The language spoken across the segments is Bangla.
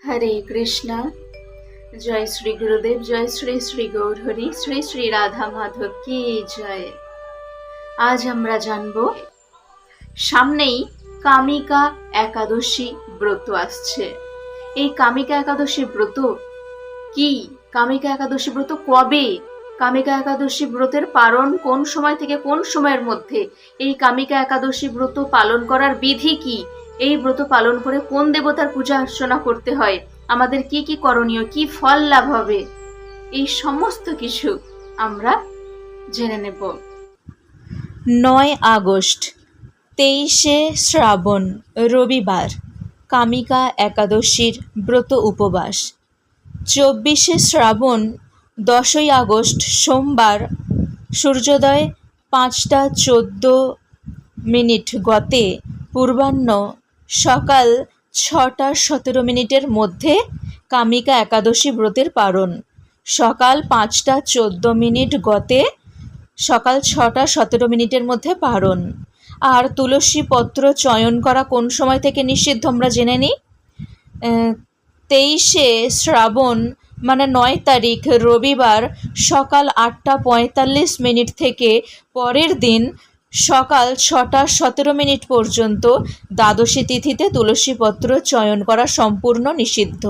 হরে কৃষ্ণ। জয় শ্রী গুরুদেব, জয় শ্রী শ্রী গৌর হরি, শ্রী শ্রী রাধা মাধব কি জয়। আজ আমরা জানব, সামনেই কামিকা একাদশী ব্রত আসছে। এই কামিকা একাদশী ব্রত কি? কামিকা একাদশী ব্রত কবে? কামিকা একাদশী ব্রতের পালন কোন সময় থেকে কোন সময়ের মধ্যে? এই কামিকা একাদশী ব্রত পালন করার বিধি কি? এই ব্রত পালন করে কোন দেবতার পূজা অর্চনা করতে হয়? আমাদের কি কি করণীয়, কি ফল লাভ হবে? এই সমস্ত কিছু আমরা জেনে নেব। 9 আগস্ট 23শে শ্রাবণ রবিবার কামিকা একাদশীর ব্রত উপবাস। 24শে শ্রাবণ 10ই আগস্ট সোমবার সূর্যোদয় 5টা 14 গতে পূর্বাহ্ন সকাল 6টা 17 মধ্যে কামিকা একাদশী ব্রতের পারণ। সকাল 5টা 14 গতে সকাল 6টা 17 মধ্যে পারণ। আর তুলসী পত্র চয়ন করা কোন সময় থেকে নিষিদ্ধ আমরা জেনে নিই। 23শে শ্রাবণ মানে 9 তারিখ রবিবার সকাল 8টা 45 থেকে পরের দিন সকাল 6টা 17 পর্যন্ত দ্বাদশী তিথিতে তুলসী পত্র চয়ন করা সম্পূর্ণ নিষিদ্ধ।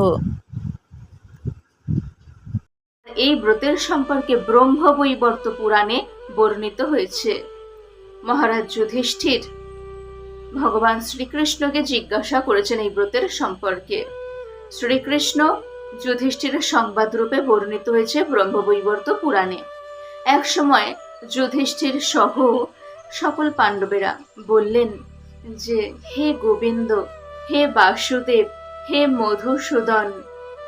এই ব্রতের সম্পর্কে ব্রহ্মবৈবর্ত পুরাণে বর্ণিত হয়েছে। মহারাজ যুধিষ্ঠির ভগবান শ্রীকৃষ্ণকে জিজ্ঞাসা করেছেন এই ব্রতের সম্পর্কে। শ্রীকৃষ্ণ যুধিষ্ঠিরের সংবাদ রূপে বর্ণিত হয়েছে ব্রহ্মবৈবর্ত পুরাণে। এক সময় যুধিষ্ঠির সহ সকল পাণ্ডবেরা বললেন যে, হে গোবিন্দ, হে বাসুদেব, হে মধুসূদন,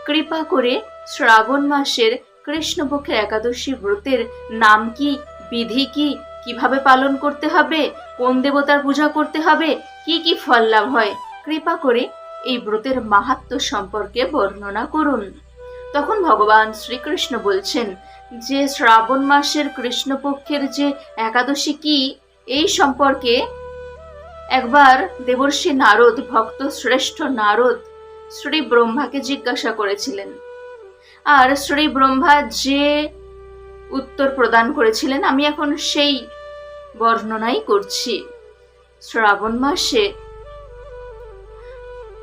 কৃপা করে শ্রাবণ মাসের কৃষ্ণপক্ষের একাদশী ব্রতের নাম কি, বিধি কি, কিভাবে পালন করতে হবে, কোন দেবতার পূজা করতে হবে, কি কি ফল লাভ হয়, কৃপা করে এই ব্রতের মাহাত্ম্য সম্পর্কে বর্ণনা করুন। তখন ভগবান শ্রীকৃষ্ণ বলছেন যে শ্রাবণ মাসের কৃষ্ণপক্ষের যে একাদশী কি, এই সম্পর্কে একবার দেবর্ষি নারদ, ভক্ত শ্রেষ্ঠ নারদ শ্রী ব্রহ্মাকে জিজ্ঞাসা করেছিলেন। আর শ্রী ব্রহ্মা যে উত্তর প্রদান করেছিলেন আমি এখন সেই বর্ণনাই করছি। শ্রাবণ মাসে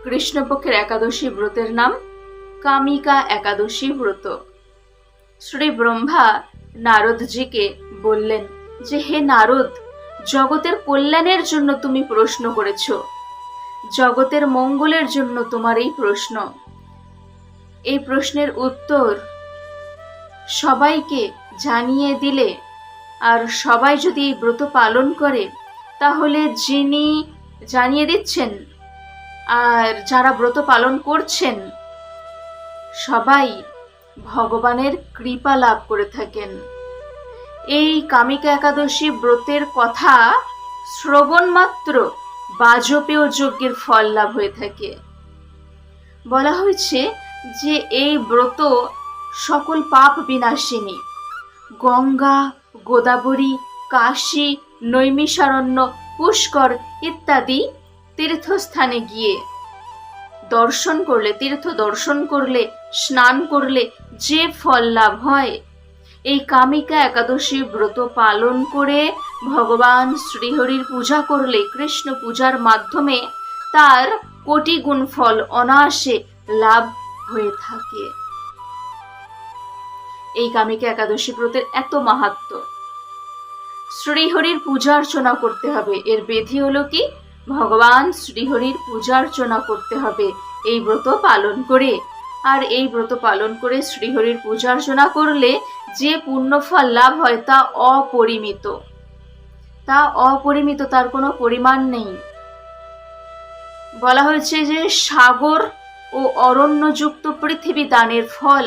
কৃষ্ণপক্ষের একাদশী ব্রতের নাম কামিকা একাদশী ব্রত। শ্রী ব্রহ্মা নারদজিকে বললেন যে, হে নারদ, জগতের কল্যাণের জন্য তুমি প্রশ্ন করেছ, জগতের মঙ্গলের জন্য তোমার এই প্রশ্ন। এই প্রশ্নের উত্তর সবাইকে জানিয়ে দিলে আর সবাই যদি এই ব্রত পালন করে, তাহলে যিনি জানিয়ে দিচ্ছেন আর যারা ব্রত পালন করছেন সবাই ভগবানের কৃপা লাভ করে থাকেন। এই কামিকা একাদশী ব্রতের কথা শ্রবণ মাত্র বাজপেয় যজ্ঞের ফল লাভ হয়ে থাকে। বলা হয়েছে যে এই ব্রত সকল পাপ বিনাশিনী। গঙ্গা, গোদাবরী, কাশী, নৈমিষারণ্য, পুষ্কর ইত্যাদি তীর্থস্থানে গিয়ে দর্শন করলে, তীর্থ দর্শন করলে, স্নান করলে যে ফল লাভ হয়, এই কামিকা একাদশী ব্রত পালন করে ভগবান শ্রীহরির পূজা করলে, কৃষ্ণ পূজার মাধ্যমে তার কোটি গুণ ফল অনায়াসে লাভ হয়ে থাকে। এই কামিকা একাদশী ব্রতের এত মাহাত্ম্য। শ্রীহরির পূজা অর্চনা করতে হবে। এর বিধি হলো কি? ভগবান শ্রীহরির পূজা অর্চনা করতে হবে এই ব্রত পালন করে। আর এই ব্রত পালন করে শ্রীহরির পূজা অর্চনা করলে যে পুণ্যফল লাভ হয় তা অপরিমিত। তা অপরিমিত, তার কোনো পরিমাণ নেই। বলা হয়েছে যে সাগর ও অরণ্যযুক্ত পৃথিবী দানের ফল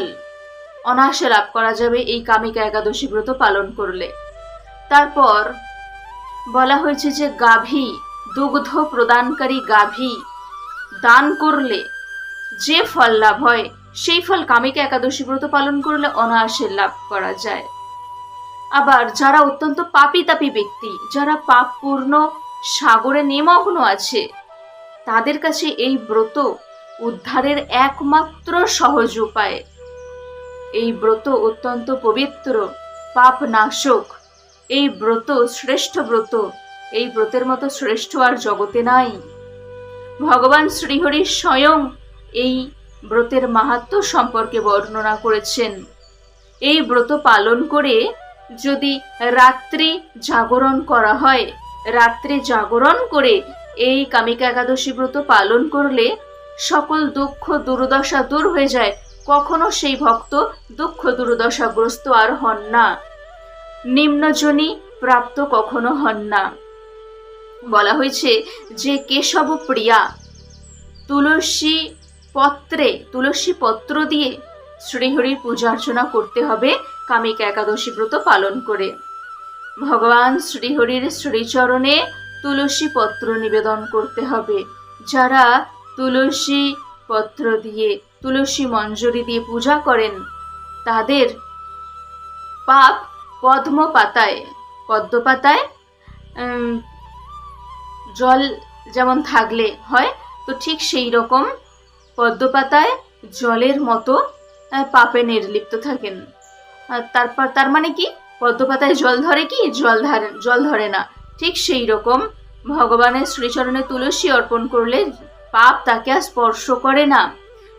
অনায়াসে লাভ করা যাবে এই কামিকা একাদশী ব্রত পালন করলে। তারপর বলা হয়েছে যে গাভী, দুগ্ধ প্রদানকারী গাভী দান করলে যে ফল লাভ হয়, সেই ফল কামিকা একাদশী ব্রত পালন করলে অনায়াসে লাভ করা যায়। আবার যারা অত্যন্ত পাপী তাপী ব্যক্তি, যারা পাপপূর্ণ সাগরে নিমগ্ন আছে, তাদের কাছে এই ব্রত উদ্ধারের একমাত্র সহজ উপায়। এই ব্রত অত্যন্ত পবিত্র, পাপ নাশক। এই ব্রত শ্রেষ্ঠ ব্রত। এই ব্রতের মতো শ্রেষ্ঠ আর জগতে নাই। ভগবান শ্রীহরি স্বয়ং এই ব্রতের মাহাত্ম্য সম্পর্কে বর্ণনা করেছেন। এই ব্রত পালন করে যদি রাত্রি জাগরণ করা হয়, রাত্রি জাগরণ করে এই কামিকা একাদশী ব্রত পালন করলে সকল দুঃখ দুর্দশা দূর হয়ে যায়। কখনো সেই ভক্ত দুঃখ দুর্দশাগ্রস্ত আর হন না, নিম্নজনী প্রাপ্ত কখনো হন না। বলা হয়েছে যে কেশব প্রিয়া তুলসী পত্র দিয়ে শ্রীহরির পূজা অর্চনা করতে হবে কামিকা একাদশী ব্রত পালন করে। ভগবান শ্রীহরির শ্রীচরণে তুলসী পত্র নিবেদন করতে হবে। যারা তুলসী পত্র দিয়ে, তুলসী মঞ্জরি দিয়ে পূজা করেন, তাদের পাপ পদ্ম পাতায় জল যেমন থাকলে হয়, তো ঠিক সেই রকম পদ্মপাতায় জলের মতো পাপে নির্লিপ্ত থাকেন। তার মানে কি, পদ্মপাতায় জল ধরে কি, জল ধরে না। ঠিক সেই রকম ভগবানের শ্রীচরণে তুলসী অর্পণ করলে পাপ তাকে আর স্পর্শ করে না।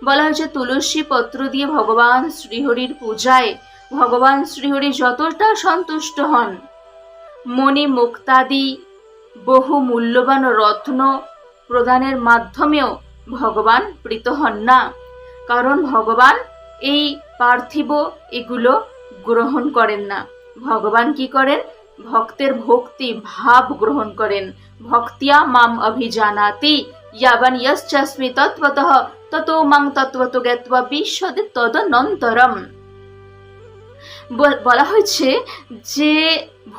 বলা হয়েছে তুলসী পত্র দিয়ে ভগবান শ্রীহরির পূজায় ভগবান শ্রীহরি যতটা সন্তুষ্ট হন, মণি মুক্তাদি বহু মূল্যবান রত্ন প্রদানের মাধ্যমেও ভগবান প্রীত হন না। কারণ ভগবান এই পার্থিব এগুলো গ্রহণ করেন না। ভগবান কি করেন? ভক্তের ভক্তি ভাব গ্রহণ করেন। ভক্তিয়া মাম অভিজানাতি ইয়াবান ইয়শ্চাস্মি তত্ত্বতঃ ততো মাং তত্ত্বতো জ্ঞাত্বা বিশ্বদে তদনন্তরম। বলা হয়েছে যে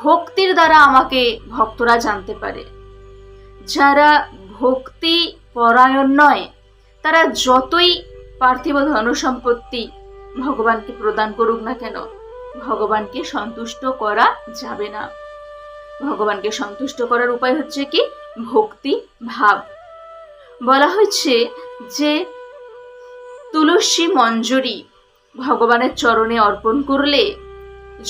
ভক্তির দ্বারা আমাকে ভক্তরা জানতে পারে। যারা ভক্তি পরায়ণ নয়, তারা যতই পার্থিব ধন সম্পত্তি ভগবানকে প্রদান করুক না কেন, ভগবানকে সন্তুষ্ট করা যাবে না। ভগবানকে সন্তুষ্ট করার উপায় হচ্ছে কি? ভক্তি ভাব। বলা হয়েছে যে তুলসী মঞ্জরি ভগবানের চরণে অর্পণ করলে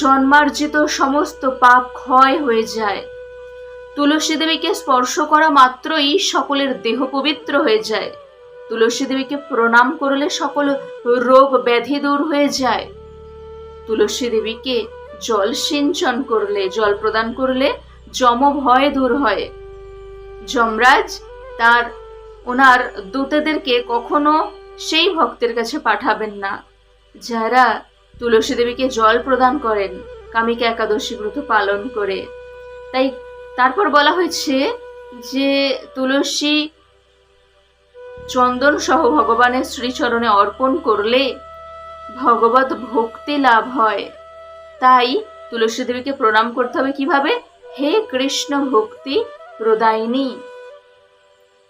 জন্মার্জিত সমস্ত পাপ ক্ষয় হয়ে যায়। তুলসী দেবীকে স্পর্শ করা মাত্রই সকলের দেহ পবিত্র হয়ে যায়। তুলসী দেবীকে প্রণাম করলে সকল রোগ ব্যাধি দূর হয়ে যায়। তুলসী দেবীকে জল সিঞ্চন করলে, জল প্রদান করলে যম ভয় দূর হয়। যমরাজ ওনার দূতদেরকে কখনো সেই ভক্তের কাছে পাঠাবেন না যারা তুলসী দেবীকে জল প্রদান করেন কামিকা একাদশী ব্রত পালন করে। তাই তারপর বলা হয়েছে যে তুলসী চন্দন সহ ভগবানের শ্রীচরণে অর্পণ করলে ভগবত ভক্তি লাভ হয়। তাই তুলসী দেবীকে প্রণাম করতে হবে কিভাবে? হে কৃষ্ণ ভক্তি প্রদায়িনী,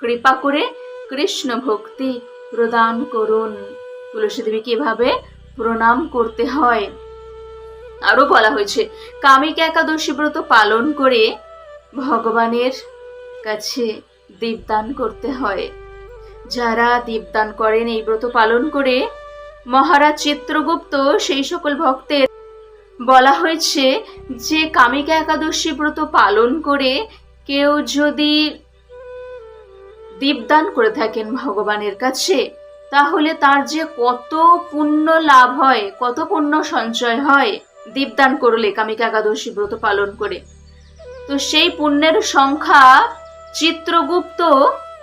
কৃপা করে কৃষ্ণ ভক্তি প্রদান করুন। তুলসী দেবীকে এভাবে প্রণাম করতে হয়। আরো বলা হয়েছে কামিকা একাদশী ব্রত পালন করে ভগবানের কাছে দীপদান করতে হয়। যারা দীপদান করেন এই ব্রত পালন করে, মহারাজ চিত্রগুপ্ত সেই সকল ভক্তের বলা হয়েছে যে কামিকা একাদশী ব্রত পালন করে কেউ যদি দীপদান করে থাকেন ভগবানের কাছে, তাহলে তার যে কত পুণ্য লাভ হয়, কত পুণ্য সঞ্চয় হয় দীপদান করলে কামিকা একাদশী ব্রত পালন করে। তো সেই পুণ্যের সংখ্যা চিত্রগুপ্ত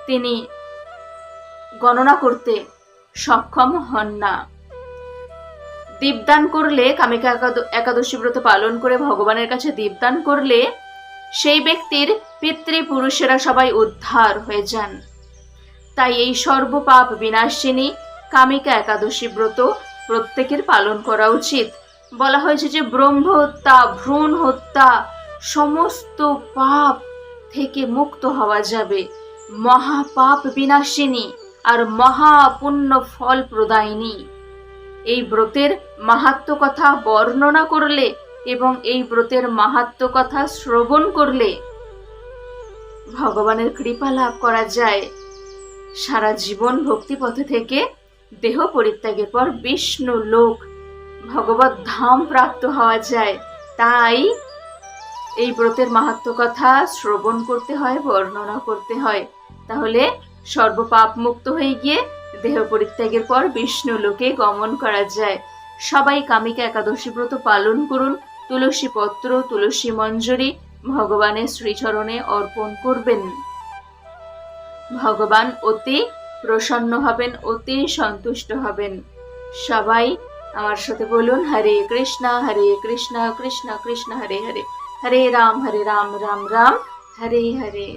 তিনি গণনা করতে সক্ষম হন না। দীপদান করলে, কামিকা একাদশী ব্রত পালন করে ভগবানের কাছে দীপদান করলে সেই ব্যক্তির পিতৃপুরুষেরা সবাই উদ্ধার হয়ে যান। তাই এই সর্বপাপ বিনাশিনী কামিকা একাদশী ব্রত প্রত্যেকের পালন করা উচিত। বলা হয়েছে যে ব্রহ্ম হত্যা, ভ্রূণ হত্যা সমস্ত পাপ থেকে মুক্ত হওয়া যাবে। মহাপাপ বিনাশিনী আর মহাপুণ্য ফল প্রদায়িনী। এই ব্রতের মাহাত্ম্য কথা বর্ণনা করলে এবং এই ব্রতের মাহাত্ম্য কথা শ্রবণ করলে ভগবানের কৃপা লাভ করা যায়। সারা জীবন ভক্তিপথে থেকে দেহ পরিত্যাগের পর বিষ্ণু লোক ভগবত ধাম প্রাপ্ত হওয়া যায়। তাই এই ব্রতের মাহাত্ম্য কথা শ্রবণ করতে হয়, বর্ণনা করতে হয়। তাহলে সর্বপাপ মুক্ত হয়ে গিয়ে দেহ পরিত্যাগের পর বিষ্ণু লোকে গমন করা যায়। সবাই কামিকা একাদশী ব্রত পালন করুন। তুলসী পত্র, তুলসী মঞ্জরি ভগবানের শ্রীচরণে অর্পণ করবেন। ভগবান অতি প্রসন্ন হবেন, অতি সন্তুষ্ট হবেন। সবাই আমার সাথে বলুন, হরে কৃষ্ণ কৃষ্ণ কৃষ্ণ হরে হরে, হরে রাম রাম রাম হরে হরে।